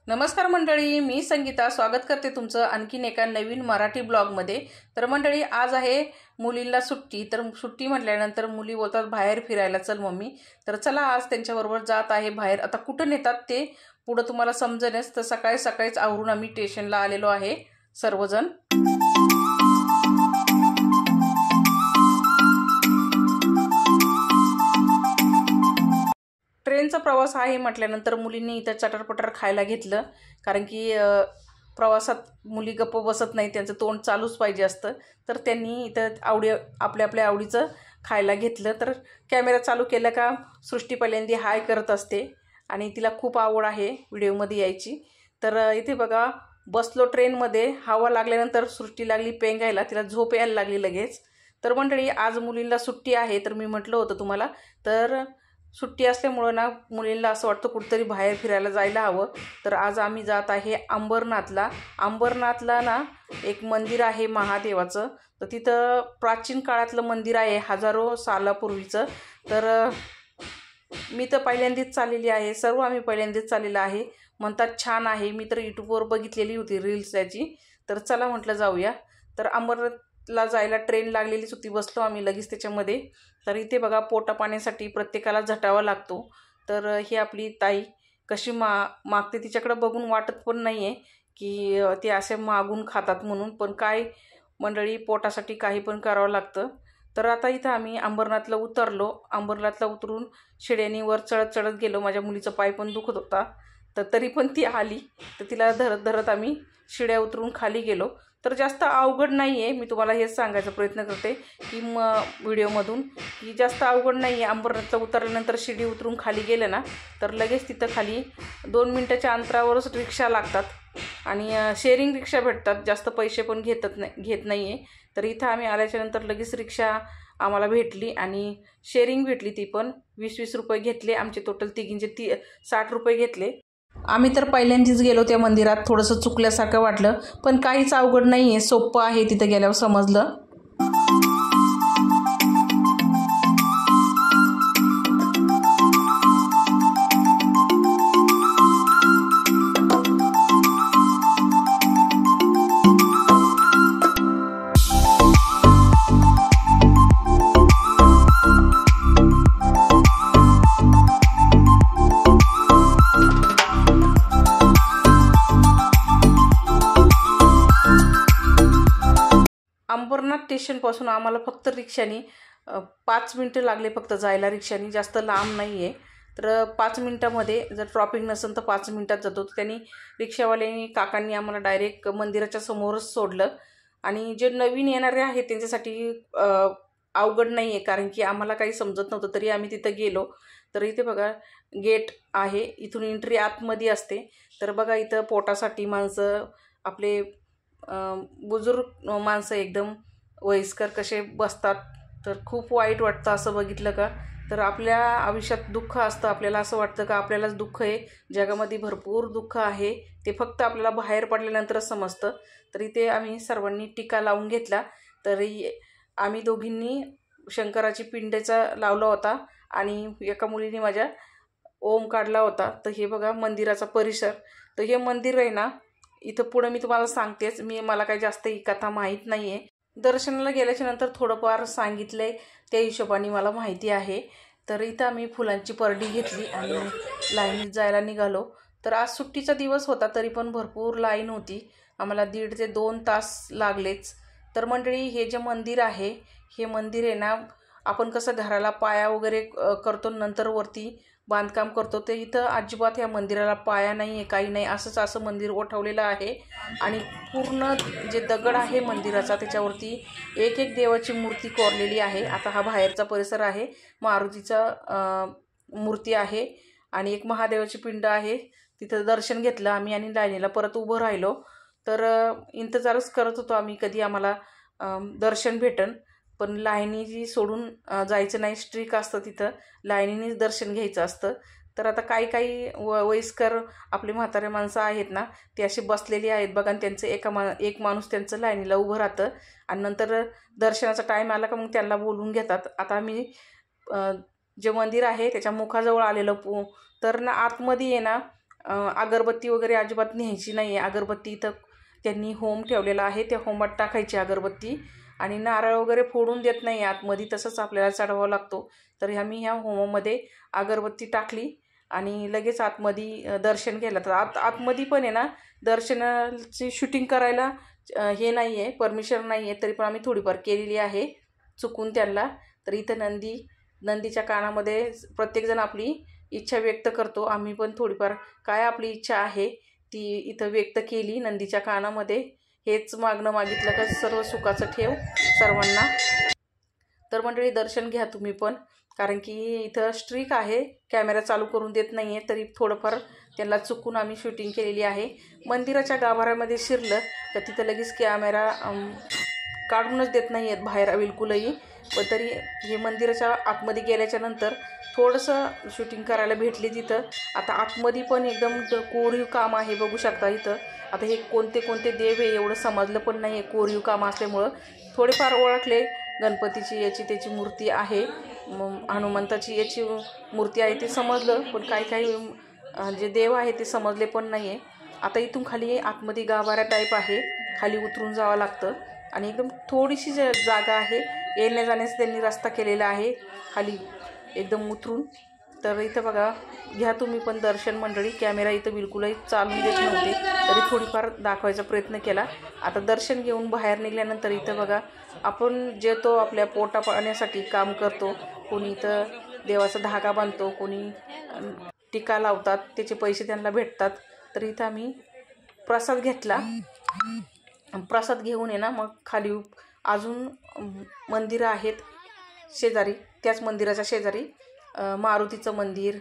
नमस्कार मंडळी, मी संगीता स्वागत करते तुमचं आणखीन एका नवीन मराठी ब्लॉगमध्ये। तर मंडळी, आज आहे मुलींना सुट्टी। तर सुट्टी म्हटल्यानंतर मुली बोलतात बाहेर फिरायला चल मम्मी। तर चला आज त्यांच्याबरोबर जात आहे बाहेर। आता कुठं नेतात ते पुढे तुम्हाला समजेलच। तर सकाळी सकाळीच आवरून आम्ही स्टेशनला आलेलो आहे सर्वजण। ट्रेनचा प्रवास आहे म्हटल्यानंतर मुलींनी इथं चटरपटर खायला घेतलं, कारण की प्रवासात मुली गप्प बसत नाही, त्यांचं तोंड चालूच पाहिजे असतं। तर त्यांनी इथं आपल्या आवडीचं खायला घेतलं। तर कॅमेरा चालू केला का सृष्टी पहिल्यांदा हाय करत असते आणि तिला खूप आवड आहे व्हिडिओमध्ये यायची। तर इथे बघा बसलो ट्रेनमध्ये, हवा लागल्यानंतर सृष्टी लागली पेंगायला, तिला झोप यायला लागली लगेच। तर मंडळी, आज मुलींना सुट्टी आहे। तर मी म्हटलं होतं तुम्हाला, तर सुट्टी असल्यामुळं ना मुलींना असं वाटतं कुठेतरी बाहेर फिरायला जायला हवं। तर आज आम्ही जात आहे अंबरनाथला। अंबरनाथला ना एक मंदिर आहे महादेवाचं। तर तिथं प्राचीन काळातलं मंदिर आहे, हजारो सालापूर्वीचं। तर मी तर पहिल्यांदाच चाललेली आहे, सर्व आम्ही पहिल्यांदाच चाललेलं आहे। म्हणतात छान आहे, मी तर यूट्यूबवर बघितलेली होती रील्स त्याची। तर चला म्हटलं जाऊया। तर अंबरनाथला जायला ट्रेन लागलेलीच होती, बसलो आम्ही लगेच त्याच्यामध्ये। तर इथे बघा पोटा पाण्यासाठी प्रत्येकाला झटावा लागतो। तर ही आपली ताई कशी मागते, तिच्याकडे बघून वाटत पण नाही आहे की ते असे मागून खातात म्हणून, पण काय मंडळी, पोटासाठी काही पण करावं लागतं। तर आता इथं आम्ही अंबरनाथला उतरलो। अंबरनाथला उतरून शिड्यानी वर चढत गेलो। माझ्या मुलीचा पाय पण दुखत होता, तर तरी पण ती आली। तर तिला धरत धरत आम्ही शिड्या उतरून खाली गेलो। तर जास्त अवघड नाही आहे, मी तुम्हाला हेच सांगायचा प्रयत्न करते की व्हिडिओमधून की जास्त अवघड नाही आहे। अंबरनाथला उतरल्यानंतर शिडी उतरून खाली गेलं ना तर लगेच तिथं खाली 2 मिनिटाच्या अंतरावरच रिक्षा लागतात आणि शेअरिंग रिक्षा भेटतात, जास्त पैसे पण घेत नाही आहे। तर इथं आम्ही आल्याच्यानंतर लगेच रिक्षा आम्हाला भेटली आणि शेअरिंग भेटली, ती पण 20-20 रुपये घेतले। आमचे टोटल तिघींचे 60 रुपये घेतले। आम्ही तर पहिल्यांदाच गेलो त्या मंदिरात, थोडंसं चुकल्यासारखं वाटलं, पण काहीच अवघड नाही आहे, सोपं आहे, तिथं गेल्यावर समजलं। अंबरनाथ स्टेशनपासून आम्हाला फक्त रिक्षानी 5 मिनटं लागले फक्त जायला, रिक्षानी, जास्त लांब नाही आहे। तर 5 मिनटामध्ये, जर ट्रॉफिक नसेल तर 5 मिनटात जातो। त्यांनी रिक्षावाल्यांनी काकांनी आम्हाला डायरेक्ट मंदिराच्या समोरच सोडलं। आणि जे नवीन येणारे आहेत त्यांच्यासाठी अवघड नाही आहे, कारण की आम्हाला काही समजत नव्हतं, तरी आम्ही तिथं गेलो। तर इथे बघा गेट आहे, इथून एंट्री आतमध्ये असते। तर बघा इथं पोटासाठी माणसं, आपले बुजुर्ग माणसं एकदम वयस्कर कसे बसतात। तर खूप वाईट वाटतं असं बघितलं का। तर आपल्या आयुष्यात दुःख असतं, आपल्याला असं वाटतं का आपल्यालाच दुःख आहे, जगामध्ये भरपूर दुःख आहे, ते फक्त आपल्याला बाहेर पडल्यानंतरच समजतं। तर इथे आम्ही सर्वांनी टीका लावून घेतला। तरी आम्ही दोघींनी शंकराची पिंडीचा लावला होता आणि एका मुलीने माझ्या ओम काढला होता। तर हे बघा मंदिराचा परिसर। तर हे मंदिर आहे ना, इथं पुढं मी तुम्हाला सांगतेच, मला काही जास्त ही कथा माहीत नाही आहे। दर्शनाला गेल्याच्या नंतर थोडंफार सांगितलंय त्या हिशोबाने मला माहिती आहे। तर इथं आम्ही फुलांची परडी घेतली आणि लाईनीत जायला निघालो। तर आज सुट्टीचा दिवस होता, तरी पण भरपूर लाईन होती, आम्हाला 1.5 ते 2 तास लागलेच। तर मंडळी, हे जे मंदिर आहे, हे मंदिर आहे ना, आपण कसं घराला पाया वगैरे करतो, नंतर वरती बांधकाम करतो, ते इथं अजिबात या मंदिराला पाया नाही आहे, काही नाही, असं मंदिर उठवलेलं आहे। आणि पूर्ण जे दगड आहे मंदिराचा, त्याच्यावरती एक देवाची मूर्ती कोरलेली आहे। आता हा बाहेरचा परिसर आहे, मारुतीचा मूर्ती आहे आणि एक महादेवाची पिंड आहे। तिथं दर्शन घेतलं आम्ही आणि लाईनीला परत उभं राहिलो। तर इंतजारच करत होतो आम्ही, कधी आम्हाला दर्शन भेटन। पण लाईनी सोडून जायचं नाही, स्ट्रिक असतं तिथं, लाईनीनेच दर्शन घ्यायचं असतं। तर आता काही वयस्कर आपले म्हातारे माणसं आहेत ना, ते असे बसलेली आहेत बघा, आणि त्यांचं एक माणूस त्यांचं लाईनीला उभं राहतं आणि नंतर दर्शनाचा टाईम आला का मग त्यांना बोलवून घेतात। आता आम्ही जे मंदिर आहे त्याच्या मुखाजवळ आलेलो, तर ना आतमध्ये आहे ना अगरबत्ती वगैरे अजिबात न्यायची नाही आहे. अगरबत्ती इथं त्यांनी होम ठेवलेला आहे, त्या होमात टाकायची अगरबत्ती. आणि नारळ वगैरे फोडून देत नाही आतमध्ये, तसंच आपल्याला चढवावा लागतो. तर आम्ही ह्या होमामध्ये अगरबत्ती टाकली आणि लगेच आतमध्ये दर्शन घ्यायला. तर आतमध्ये पण आहे ना दर्शनाची शूटिंग करायला हे नाही आहे, परमिशन नाही आहे, तरी पण आम्ही थोडीफार केलेली आहे चुकून त्यांना. तर इथं नंदीच्या कानामध्ये प्रत्येकजण आपली इच्छा व्यक्त करतो. आम्ही पण थोडीफार काय आपली इच्छा आहे ती इथं व्यक्त केली नंदीच्या कानामध्ये. हेच मागणं मागितलं का सर्व सुखाचं ठेव सर्वांना. तर मंडळी दर्शन घ्या तुम्ही पण, कारण की इथं स्ट्रिक आहे, कॅमेरा चालू करून देत नाही आहे. तरी थोडंफार त्यांना चुकून आम्ही शूटिंग केलेली आहे. मंदिराच्या गाभाऱ्यामध्ये शिरलं तर तिथं लगेच कॅमेरा काढूनच देत नाही आहेत बाहेर बिलकुलही. पण तरी हे मंदिराच्या आतमध्ये गेल्याच्या नंतर थोडंसं शूटिंग करायला भेटली तिथं. आता आतमध्ये पण एकदम कोरीव काम आहे, बघू शकता इथं. आता हे कोणते कोणते देव आहे एवढं समजलं पण नाही आहे, कोरीव काम असल्यामुळं. थोडेफार ओळखले, गणपतीची याची त्याची मूर्ती आहे, हनुमंताची याची मूर्ती आहे ते समजलं, पण काही जे देव आहे ते समजले पण नाही आहे. आता इथून खाली आतमध्ये गाभारा टाईप आहे, खाली उतरून जावं लागतं आणि एकदम थोडीशी जागा आहे, येण्या जाण्याचा त्यांनी रस्ता केलेला आहे खाली एकदम उतरून. तर इथं बघा, घ्या तुम्ही पण दर्शन मंडळी. कॅमेरा इथं बिलकुलही चालून देत नव्हते, तरी थोडीफार दाखवायचा प्रयत्न केला. आता दर्शन घेऊन बाहेर निघाल्यानंतर इथं बघा, आपण जे तो आपल्या पोटा पाण्यासाठी काम करतो, कोणी इथं देवाचा धागा बांधतो, कोणी टीका लावतात, त्याचे पैसे त्यांना भेटतात. तर इथं आम्ही प्रसाद घेतला. प्रसाद घेऊन आहे ना मग खाली अजून मंदिरं आहेत शेजारी, त्याच मंदिराच्या शेजारी मारुतीचं मंदिर,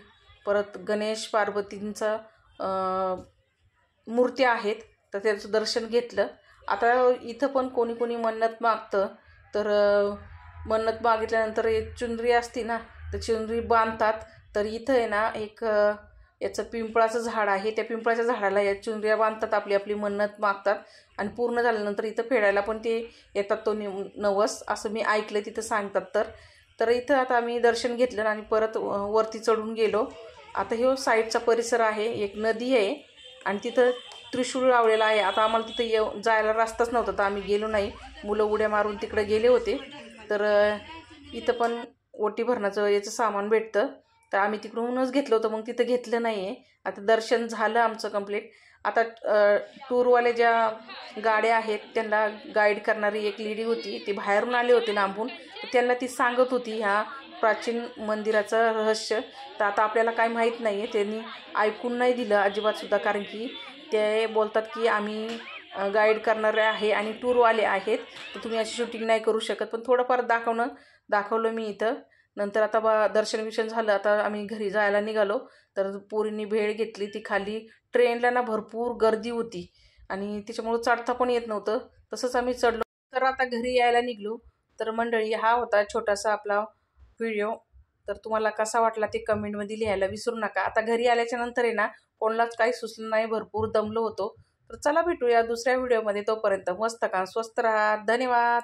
परत गणेश पार्वतींचं मूर्त्या आहेत. तर त्याचं दर्शन घेतलं. आता इथं पण कोणी कोणी मन्नत मागतं, तर मन्नत मागितल्यानंतर एक चुनरी असते ना, तर चुनरी बांधतात. तर इथं आहे ना एक याचं पिंपळाचं झाड आहे, त्या पिंपळाच्या झाडाला या चुनऱ्या बांधतात, आपली आपली मन्नत मागतात आणि पूर्ण झाल्यानंतर इथं फेडायला पण ते येतात, तो नवस असं मी ऐकलं तिथं सांगतात. तर इथं आता आम्ही दर्शन घेतलं आणि परत वरती चढून गेलो. आता हे साईडचा परिसर आहे, एक नदी आहे आणि तिथं त्रिशूळ लावलेला आहे. आता आम्हाला तिथं जायला रस्ताच नव्हता, तर आम्ही गेलो नाही. मुलं उड्या मारून तिकडे गेले होते. तर इथं पण ओटी भरण्याचं याचं सामान भेटतं, तर आम्ही तिकडूनच घेतलं होतं, मग तिथं घेतलं नाही आहे. आता दर्शन झालं आमचं कंप्लीट. आता टूरवाले ज्या गाड्या आहेत त्यांना गाईड करणारी एक लेडी होती, ती बाहेरून आले होते लांबून, तर त्यांना ती सांगत होती ह्या प्राचीन मंदिराचं रहस्य. तर आता आपल्याला काय माहीत नाही आहे, त्यांनी ऐकून नाही दिलं अजिबातसुद्धा, कारण की ते बोलतात की आम्ही गाईड करणारे आहे आणि टूरवाले आहेत, तर तुम्ही अशी शूटिंग नाही करू शकत. पण थोडंफार दाखवलं मी इथं. नंतर आता दर्शन झालं, आता आम्ही घरी जायला निघालो. तर पोरींनी भेळ घेतली. ती खाली ट्रेनला ना भरपूर गर्दी होती आणि त्याच्यामुळं चढता पण येत नव्हतं, तसंच आम्ही चढलो. तर आता घरी यायला निघलो. तर मंडळी, हा होता छोटासा आपला व्हिडिओ. तर तुम्हाला कसा वाटला ते कमेंटमध्ये लिहायला विसरू नका. आता घरी आल्याच्या नंतर आहे ना कोणालाच काही सुचलं नाही, भरपूर दमलो होतो. तर चला भेटूया दुसऱ्या व्हिडिओमध्ये. तोपर्यंत मस्त का स्वस्त राहा. धन्यवाद.